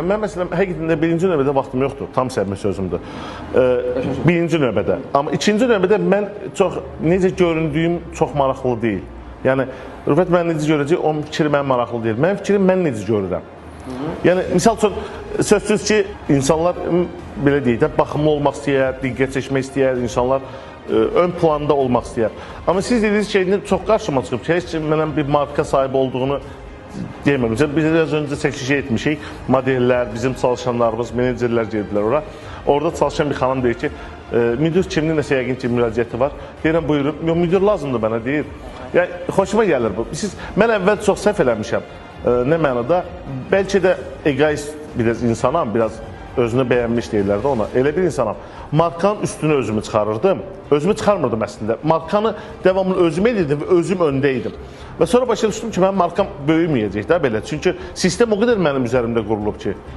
Mən məsələn, həqiqətən də birinci növbədə vaxtım yoxdur, tam səmimi sözümdür. Birinci növbədə. Amma ikinci növbədə mən necə göründüyüm çox maraqlı deyil. Yəni, Rüfət mən necə görəcək, onun fikri mən maraqlı deyil. Mənim fikrim mən necə görürəm. Yəni, misal üçün, sözsüz ki, insanlar, belə deyək də, baxımlı olmaq istəyər, diqqət çəkmək istəyər, insanlar ön planda olmaq istəyər. Amma siz dediniz ki, çox qarşıma çıxıb ki, heç mənə bir marka sahibi olduğunu deyəməm. Biz az öncə çəkiliş etmişik, modellər, bizim çalışanlarımız, menecerlər gediblər ora. Orada çalışan bir xanım deyir ki, müdür kimli nəsə yəqin ki, müraciəti var. Deyirəm, buyurun, müdür lazımdır mənə, deyir. Yəni, xoşuma gəlir bu. Mən əvvəl çox səhv eləmişəm. Nə mənada? Bəlkə də egoist biraz insanam, biraz özünü bəyənmiş deyirlər də ona. Elə bir insanam. Markanın üstünü özümü çıxarırdım. Özümü çıxarmırdım əslində. Markanı devamlı özüm edirdim və özüm öndə idim. Və sonra başa düşdüm ki, mənim markam böyüməyəcək də belə. Çünki sistem o qədər mənim üzərimdə qurulub ki.